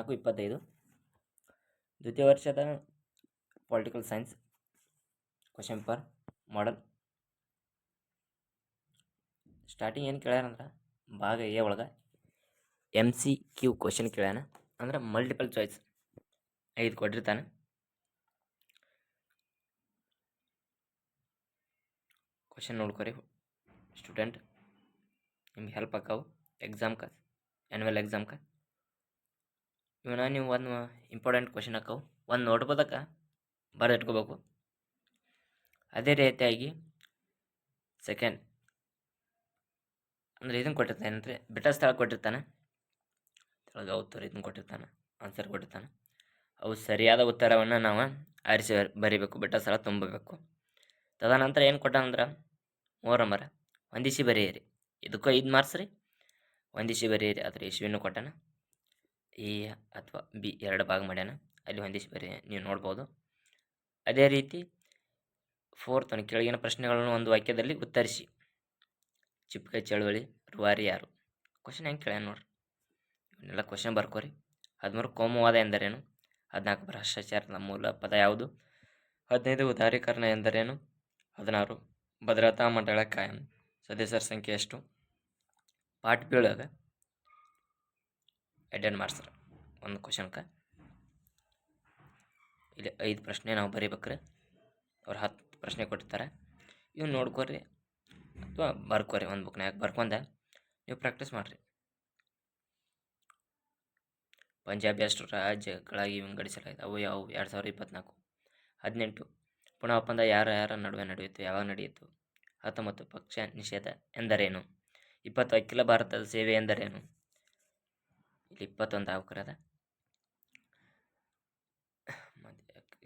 24-25 ದ್ವಿತೀಯ ವರ್ಷದ political science question paper ಮಾಡಲ್ starting ಏನು ಕೇಳ್ಯಾರಂದ್ರೆ ಭಾಗ ಎ ಒಳಗೆ MCQ ಕ್ವಶನ್ ಕೇಳ್ಯಾನ. ಅಂದ್ರೆ ಮಲ್ಟಿಪಲ್ ಚಾಯ್ಸ್ 5 ಕೊಟ್ಟಿರ್ತಾನೆ. ಕ್ವಶನ್ ನೋಡ್ಕೊರಿ ಸ್ಟೂಡೆಂಟ್, ನಿಮ್ಗೆ ಹೆಲ್ಪ್ ಆಕಾವು ಎಕ್ಸಾಮ್ಗೆ, ಆ್ಯನ್ಯುವಲ್ ಎಕ್ಸಾಮ್ಗೆ. ಇವನ್ನ ನೀವು ಒಂದು ಇಂಪಾರ್ಟೆಂಟ್ ಕ್ವಶನ್ ಆಕಾವು ಒಂದು ನೋಡ್ಬೋದಕ್ಕೆ ಬರೆದಿಟ್ಕೋಬೇಕು. ಅದೇ ರೀತಿಯಾಗಿ ಸೆಕೆಂಡ್ ಅಂದರೆ ಇದನ್ನು ಕೊಟ್ಟಿರ್ತಾನೆ ಅಂದರೆ ಬೆಟ್ಟ ಸ್ಥಳ ಕೊಟ್ಟಿರ್ತಾನೆ, ಕೆಳಗೆ ಉತ್ತರ ಇದನ್ನು ಕೊಟ್ಟಿರ್ತಾನೆ, ಆನ್ಸರ್ ಕೊಟ್ಟಿರ್ತಾನೆ. ಅವು ಸರಿಯಾದ ಉತ್ತರವನ್ನು ನಾವು ಆರಿಸಿ ಬರೀಬೇಕು, ಬೆಟ್ಟ ಸ್ಥಳ ತುಂಬಬೇಕು. ತದನಂತರ ಏನು ಕೊಟ್ಟಾನಂದ್ರೆ 3 ನಂಬರ್ ಹೊಂದಿಸಿ ಬರೆಯಿರಿ. ಇದಕ್ಕೂ 5 ಮಾರ್ಕ್ಸ್ ರೀ. ಹೊಂದಿಸಿ ಬರೆಯಿರಿ, ಅದರ ಇಶ್ವಿನೂ ಕೊಟ್ಟಾನ. ಎ ಅಥವಾ ಬಿ 2 ಭಾಗ ಮಾಡ್ಯಾನ, ಅಲ್ಲಿ ಹೊಂದಿಸಿ ಬರೀ ನೀವು ನೋಡ್ಬೋದು. ಅದೇ ರೀತಿ 4th ಕೆಳಗಿನ ಪ್ರಶ್ನೆಗಳನ್ನು ಒಂದು ವಾಕ್ಯದಲ್ಲಿ ಉತ್ತರಿಸಿ. ಚಿಪ್ಕೈ ಚಳವಳಿ ರೂವಾರಿ ಯಾರು? ಕ್ವಶನ್ ಹೆಂಗೆ ಕೇಳ್ಯಾನ ನೋಡ್ರಿ. ಇವನ್ನೆಲ್ಲ ಕ್ವಶನ್ ಬರ್ಕೋರಿ. 13 ಕೋಮುವಾದ ಎಂದರೇನು? 14 ಭ್ರಷ್ಟಾಚಾರದ ಮೂಲ ಪದ ಯಾವುದು? 15 ಉದಾರೀಕರಣ ಎಂದರೇನು? 16 ಭದ್ರತಾ ಮಂಡಳ ಕಾಯಂ ಸದಸ್ಯರ ಸಂಖ್ಯೆ ಎಷ್ಟು? ಪಾರ್ಟ್ ಬಿ ಒಳಗೆ 2 ಮಾರ್ಕ್ಸ್ ಒಂದು ಕ್ವಶನ್ಗೆ. ಇಲ್ಲಿ 5 ಪ್ರಶ್ನೆ ನಾವು ಬರೀಬೇಕ್ರಿ. ಅವ್ರು 10 ಪ್ರಶ್ನೆ ಕೊಟ್ಟಿರ್ತಾರೆ. ಇವು ನೋಡ್ಕೊರಿ ಅಥವಾ ಬರ್ಕೋರಿ ಒಂದು ಬುಕ್ನಾಗ ಬರ್ಕೊಂಡ ನೀವು ಪ್ರಾಕ್ಟೀಸ್ ಮಾಡಿರಿ. ಪಂಜಾಬ್ ಎಷ್ಟು ರಾಜ್ಯಗಳಾಗಿ ವಿಂಗಡಿಸಲಾಗಿದೆ? ಅವು ಯಾವುವು? 2024. 18 ಪುನಃ ಒಪ್ಪಂದ ಯಾರ ನಡುವೆ ನಡೆಯಿತು? ಯಾವಾಗ ನಡೆಯಿತು? 19 ಪಕ್ಷ ನಿಷೇಧ ಎಂದರೇನು? 20 ಅಖಿಲ ಭಾರತದ ಸೇವೆ ಎಂದರೇನು? ಇಲ್ಲಿ 21 ಅವಕರದ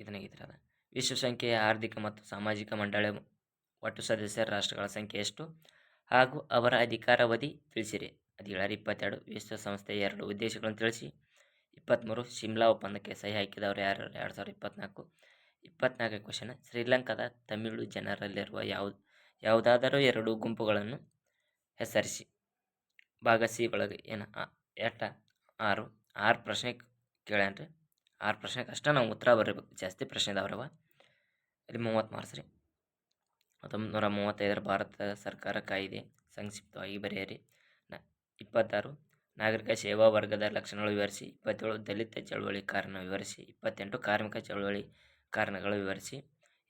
ಇದನ್ನಾಗಿದ್ರದ ವಿಶ್ವಸಂಖ್ಯೆಯ ಆರ್ಥಿಕ ಮತ್ತು ಸಾಮಾಜಿಕ ಮಂಡಳಿ ಒಟ್ಟು ಸದಸ್ಯರ ರಾಷ್ಟ್ರಗಳ ಸಂಖ್ಯೆ ಎಷ್ಟು ಹಾಗೂ ಅವರ ಅಧಿಕಾರಾವಧಿ ತಿಳಿಸಿರಿ. ಅದು 22. ವಿಶ್ವಸಂಸ್ಥೆಯ 2 ಉದ್ದೇಶಗಳನ್ನು ತಿಳಿಸಿ. 23 ಶಿಮ್ಲಾ ಒಪ್ಪಂದಕ್ಕೆ ಸಹಿ ಹಾಕಿದವರು ಯಾರು? 2024. 24 ಕ್ವಶನ್ ಶ್ರೀಲಂಕಾದ ತಮಿಳು ಜನರಲ್ಲಿರುವ ಯಾವುದಾದರೂ 2 ಗುಂಪುಗಳನ್ನು ಹೆಸರಿಸಿ. ಭಾಗ ಸಿ ಒಳಗೆ ಏನು 6 ಪ್ರಶ್ನೆ ಕೇಳ್ಯಾನ್ರಿ. 6 ಪ್ರಶ್ನೆಗೆ ಅಷ್ಟೇ ನಾವು ಉತ್ತರ ಬರೀಬೇಕು, ಜಾಸ್ತಿ ಪ್ರಶ್ನೆ ಇದಾವ್ರವ. ಇಲ್ಲಿ 30 ಮಾರ್ಕ್ಸ್ ರೀ. 1935 ಭಾರತ ಸರ್ಕಾರ ಕಾಯ್ದೆ ಸಂಕ್ಷಿಪ್ತವಾಗಿ ಬರೆಯಿರಿ. 26 ನಾಗರಿಕ ಸೇವಾ ವರ್ಗದ ಲಕ್ಷಣಗಳು ವಿವರಿಸಿ. 27 ದಲಿತ ಚಳವಳಿ ಕಾರಣ ವಿವರಿಸಿ. 28 ಕಾರ್ಮಿಕ ಚಳವಳಿ ಕಾರಣಗಳು ವಿವರಿಸಿ.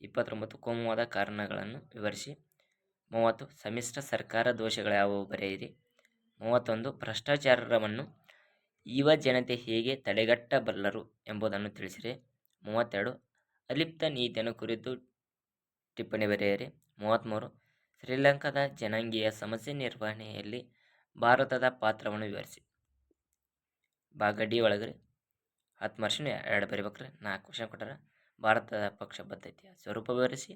29 ಕೋಮುವಾದ ಕಾರಣಗಳನ್ನು ವಿವರಿಸಿ. 30 ಸಮ್ಮಿಶ್ರ ಸರ್ಕಾರ ದೋಷಗಳು ಯಾವುವು ಬರೆಯಿರಿ. 31 ಭ್ರಷ್ಟಾಚಾರವನ್ನು ಯುವ ಜನತೆ ಹೇಗೆ ತಡೆಗಟ್ಟಬಲ್ಲರು ಎಂಬುದನ್ನು ತಿಳಿಸಿರಿ. 32 ಅಲಿಪ್ತ ನೀತಿಯನ್ನು ಕುರಿತು ಟಿಪ್ಪಣಿ ಬರೆಯಿರಿ. 33 ಶ್ರೀಲಂಕಾದ ಜನಾಂಗೀಯ ಸಮಸ್ಯೆ ನಿರ್ವಹಣೆಯಲ್ಲಿ ಭಾರತದ ಪಾತ್ರವನ್ನು ವಿವರಿಸಿ. ಭಾಗ ಡಿ ಒಳಗ್ರಿ 10 ಮಾರ್ಕ್ಸಿನ 2 ಬರೀಬೇಕ್ರಿ. 4 ಕ್ವಶನ್ ಕೊಟ್ಟಾರ. ಭಾರತದ ಪಕ್ಷ ಬದ್ಧತೆಯ ಸ್ವರೂಪ ವಿವರಿಸಿ.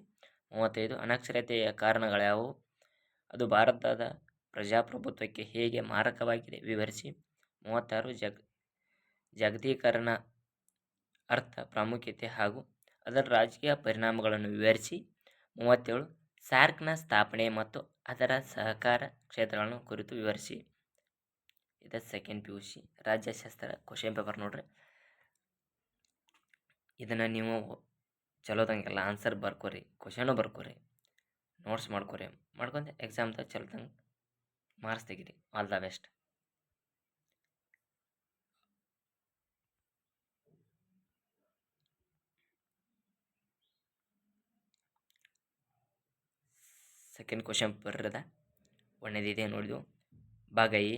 35 ಅನಕ್ಷರತೆಯ ಕಾರಣಗಳ್ಯಾವುವು? ಅದು ಭಾರತದ ಪ್ರಜಾಪ್ರಭುತ್ವಕ್ಕೆ ಹೇಗೆ ಮಾರಕವಾಗಿದೆ ವಿವರಿಸಿ. 36 ಜಾಗತೀಕರಣ ಅರ್ಥ, ಪ್ರಾಮುಖ್ಯತೆ ಹಾಗೂ ಅದರ ರಾಜಕೀಯ ಪರಿಣಾಮಗಳನ್ನು ವಿವರಿಸಿ. 37 ಸಾರ್ಕ್ನ ಸ್ಥಾಪನೆ ಮತ್ತು ಅದರ ಸಹಕಾರ ಕ್ಷೇತ್ರಗಳನ್ನು ಕುರಿತು ವಿವರಿಸಿ. ಇದು ಸೆಕೆಂಡ್ PUC ರಾಜ್ಯಶಾಸ್ತ್ರ ಕ್ವಶನ್ ಪೇಪರ್ ನೋಡ್ರಿ. ಇದನ್ನು ನೀವು ಚಲೋದಂಗೆಲ್ಲ ಆನ್ಸರ್ ಬರ್ಕೋರಿ, ಕ್ವಶನು ಬರ್ಕೋರಿ, ನೋಟ್ಸ್ ಮಾಡ್ಕೊರಿ. ಮಾಡ್ಕೊಂಡು ಎಕ್ಸಾಮ್ದಾಗ ಚಲೋದಂಗೆ ಮಾರ್ಕ್ಸ್ ತೆಗೀರಿ. All the best. Second question ಬರದ ಒಂದೇದಿದೆ ನೋಡಿದ್ವು. ಭಾಗ ಎ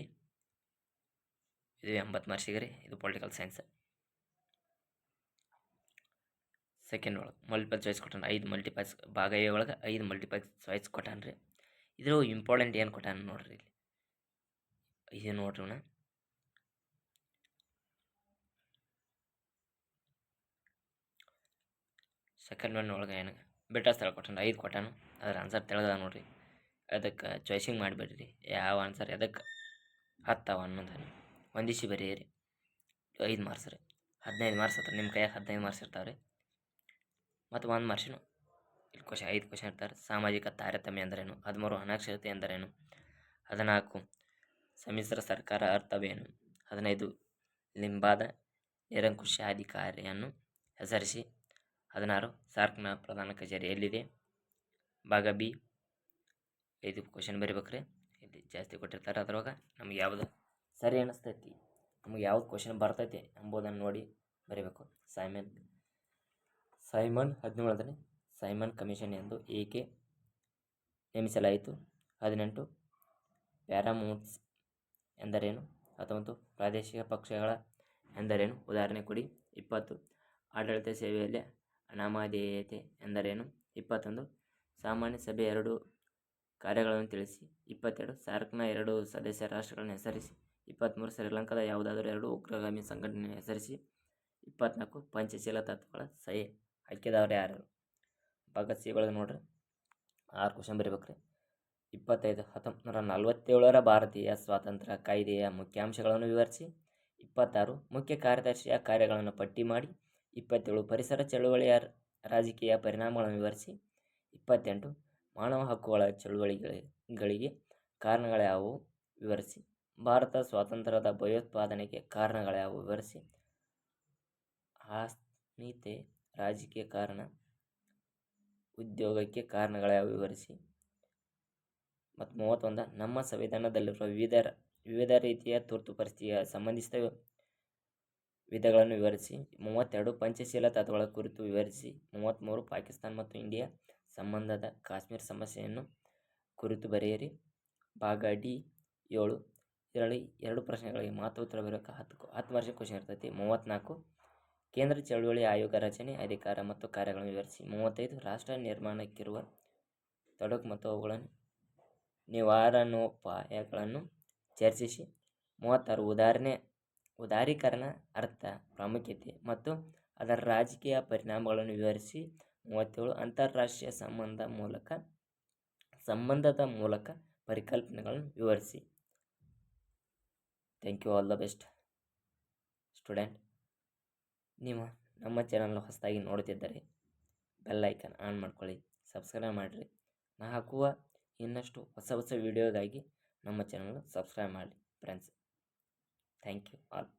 ಇದು 80 ಮಾರ್ಕ್ಸಿಗೆ ರೀ. ಇದು ಪೊಲಿಟಿಕಲ್ ಸೈನ್ಸ್. ಸೆಕೆಂಡ್ ಒಳಗೆ ಮಲ್ಟಿಪಲ್ ಚಾಯ್ಸ್ ಕೊಟ್ಟಾನ. 5 ಮಲ್ಟಿಪಲ್ಸ್. ಭಾಗ ಎ ಒಳಗೆ 5 ಮಲ್ಟಿಪಲ್ ಚಾಯ್ಸ್ ಕೊಟ್ಟಾನ ರೀ. ಇದು ಇಂಪಾರ್ಟೆಂಟ್ ಏನು ಕೊಟ್ಟಾನ ನೋಡ್ರಿ. ಇಲ್ಲಿ ಇದು ನೋಡ್ರಿ ಅಣ್ಣ. ಸೆಕೆಂಡ್ ಒನ್ ಒಳಗೆ ಏನು ಬೆಟ್ಟ ಸ್ಥಳ ಕೊಟ್ಟಾನ. 5 ಕೊಟ್ಟಾನ. ಅದ್ರ ಆನ್ಸರ್ ತಿಳಿದ ನೋಡ್ರಿ. ಅದಕ್ಕೆ ಚಾಯ್ಸಿಂಗ್ ಮಾಡಿಬಿಡ್ರಿ ಯಾವ ಆನ್ಸರ್ ಎದಕ್ಕೆ ಹತ್ತಾವ ಅನ್ನೋದನ್ನು ಹೊಂದಿಸಿ ಬರೆಯಿರಿ. 5 ಮಾರ್ಕ್ಸ್ ರೀ. 15 ಮಾರ್ಕ್ಸ್ ಇರ್ತಾರೆ ನಿಮ್ಮ ಕೈಯಾಗ. 15 ಮಾರ್ಕ್ಸ್ ಇರ್ತಾವೆ ರೀ. ಮತ್ತು 1 ಮಾರ್ಕ್ಸಿನ ಇಲ್ಲಿ 5 ಕ್ವಶನ್ ಇರ್ತಾರೆ. ಸಾಮಾಜಿಕ ತಾರತಮ್ಯ ಎಂದರೇನು? 13 ಅನಕ್ಷರತೆ ಎಂದರೇನು? 14 ಸಮ್ಮಿಶ್ರ ಸರ್ಕಾರ ಅರ್ಥವೇನು? 15 ಲಿಂಬಾದ ನಿರಂಕುಶಾಧಿಕಾರಿಯನ್ನು ಹೆಸರಿಸಿ. 16 ಸಾರ್ಕ್ನ ಪ್ರಧಾನ ಕಚೇರಿ ಎಲ್ಲಿದೆ? ಭಾಗ ಬಿ. ಇದು ಕ್ವಶನ್ ಬರಿಬೇಕ್ರಿ. ಇಲ್ಲಿ ಜಾಸ್ತಿ ಕೊಟ್ಟಿರ್ತಾರೆ, ಅದ್ರೊಳಗೆ ನಮ್ಗೆ ಯಾವುದು ಸರಿ ಅನಿಸ್ತೈತಿ, ನಮಗೆ ಯಾವ್ದು ಕ್ವಶನ್ ಬರ್ತೈತೆ ಎಂಬುದನ್ನು ನೋಡಿ ಬರೀಬೇಕು. ಸೈಮನ್ 17ನೇ ಸೈಮನ್ ಕಮಿಷನ್ ಎಂದು ಏಕೆ ನೇಮಿಸಲಾಯಿತು? 18 ಪ್ಯಾರಾಮೌಂಟ್ಸ್ ಎಂದರೇನು? 19 ಪ್ರಾದೇಶಿಕ ಪಕ್ಷಗಳ ಎಂದರೇನು? ಉದಾಹರಣೆ ಕೊಡಿ. 20 ಆಡಳಿತ ಸೇವೆಯಲ್ಲಿ ಅನಾಮಧೇಯತೆ ಎಂದರೇನು? 21 ಸಾಮಾನ್ಯ ಸಭೆ 2 ಕಾರ್ಯಗಳನ್ನು ತಿಳಿಸಿ. 22 ಸಾರ್ಕ್ನ 2 ಸದಸ್ಯ ರಾಷ್ಟ್ರಗಳನ್ನು ಹೆಸರಿಸಿ. 23 ಶ್ರೀಲಂಕಾದ ಯಾವುದಾದರೂ 2 ಉಗ್ರಗಾಮಿ ಸಂಘಟನೆಯನ್ನು ಹೆಸರಿಸಿ. 24 ಪಂಚಶೀಲ ತತ್ವಗಳ ಸಹಿ ಹಾಕಿದವರು ಯಾರು? ಭಾಗ ಸಿ ಒಳಗೆ ನೋಡ್ರಿ 6 ಕ್ವಶನ್ ಬರೀಬೇಕ್ರಿ. 25 1947 ಭಾರತೀಯ ಸ್ವಾತಂತ್ರ್ಯ ಕಾಯ್ದೆಯ ಮುಖ್ಯಾಂಶಗಳನ್ನು ವಿವರಿಸಿ. 26 ಮುಖ್ಯ ಕಾರ್ಯದರ್ಶಿಯ ಕಾರ್ಯಗಳನ್ನು ಪಟ್ಟಿ ಮಾಡಿ. 27 ಪರಿಸರ ಚಳುವಳಿಯ ರಾಜಕೀಯ ಪರಿಣಾಮಗಳನ್ನು ವಿವರಿಸಿ. 28 ಮಾನವ ಹಕ್ಕುಗಳ ಚಳುವಳಿಗಳಿಗೆ ಕಾರಣಗಳ್ಯಾವುವು ವಿವರಿಸಿ. ಭಾರತ ಸ್ವಾತಂತ್ರ್ಯದ ಭಯೋತ್ಪಾದನೆಗೆ ಕಾರಣಗಳ್ಯಾವುವು ವಿವರಿಸಿ. ಅಸ್ಮಿತೆ ರಾಜಕೀಯ ಕಾರಣ, ಉದ್ಯೋಗಕ್ಕೆ ಕಾರಣಗಳ್ಯಾವುವು ವಿವರಿಸಿ. ಮತ್ತು 31 ನಮ್ಮ ಸಂವಿಧಾನದಲ್ಲಿರುವ ವಿವಿಧ ರೀತಿಯ ತುರ್ತು ಪರಿಸ್ಥಿತಿಗೆ ಸಂಬಂಧಿಸಿದ ವಿಧಗಳನ್ನು ವಿವರಿಸಿ. 32 ಪಂಚಶೀಲ ತತ್ವಗಳ ಕುರಿತು ವಿವರಿಸಿ. 33 ಪಾಕಿಸ್ತಾನ ಮತ್ತು ಇಂಡಿಯಾ ಸಂಬಂಧದ ಕಾಶ್ಮೀರ ಸಮಸ್ಯೆಯನ್ನು ಕುರಿತು ಬರೆಯಿರಿ. ಭಾಗ ಡಿ 7 ಇದರಲ್ಲಿ 2 ಪ್ರಶ್ನೆಗಳಿಗೆ ಮಾತ್ರ ಉತ್ತರ ಬರಬೇಕು. 10 ವರ್ಷ ಕ್ವಶನ್ ಇರ್ತೈತಿ. 34 ಕೇಂದ್ರ ಚಳುವಳಿ ಆಯೋಗ ರಚನೆ, ಅಧಿಕಾರ ಮತ್ತು ಕಾರ್ಯಗಳನ್ನು ವಿವರಿಸಿ. 35 ರಾಷ್ಟ್ರ ನಿರ್ಮಾಣಕ್ಕಿರುವ ತೊಡಕು ಮತ್ತು ಅವುಗಳ ನಿವಾರಣೋಪಾಯಗಳನ್ನು ಚರ್ಚಿಸಿ. 36 ಉದಾರೀಕರಣ ಅರ್ಥ, ಪ್ರಾಮುಖ್ಯತೆ ಮತ್ತು ಅದರ ರಾಜಕೀಯ ಪರಿಣಾಮಗಳನ್ನು ವಿವರಿಸಿ. 37 ಅಂತಾರಾಷ್ಟ್ರೀಯ ಸಂಬಂಧದ ಮೂಲಕ ಪರಿಕಲ್ಪನೆಗಳನ್ನು ವಿವರಿಸಿ. Thank you, all the best student. ನೀವು ನಮ್ಮ ಚಾನಲ್ನ ಹೊಸದಾಗಿ ನೋಡ್ತಿದ್ದರೆ ಬೆಲ್ ಐಕನ್ ಆನ್ ಮಾಡ್ಕೊಳ್ಳಿ, ಸಬ್ಸ್ಕ್ರೈಬ್ ಮಾಡಿರಿ. ನಾ ಹಾಕುವ ಇನ್ನಷ್ಟು ಹೊಸ ವಿಡಿಯೋಗಾಗಿ ನಮ್ಮ ಚಾನಲ್ನ ಸಬ್ಸ್ಕ್ರೈಬ್ ಮಾಡಿ ಫ್ರೆಂಡ್ಸ್. Thank you all.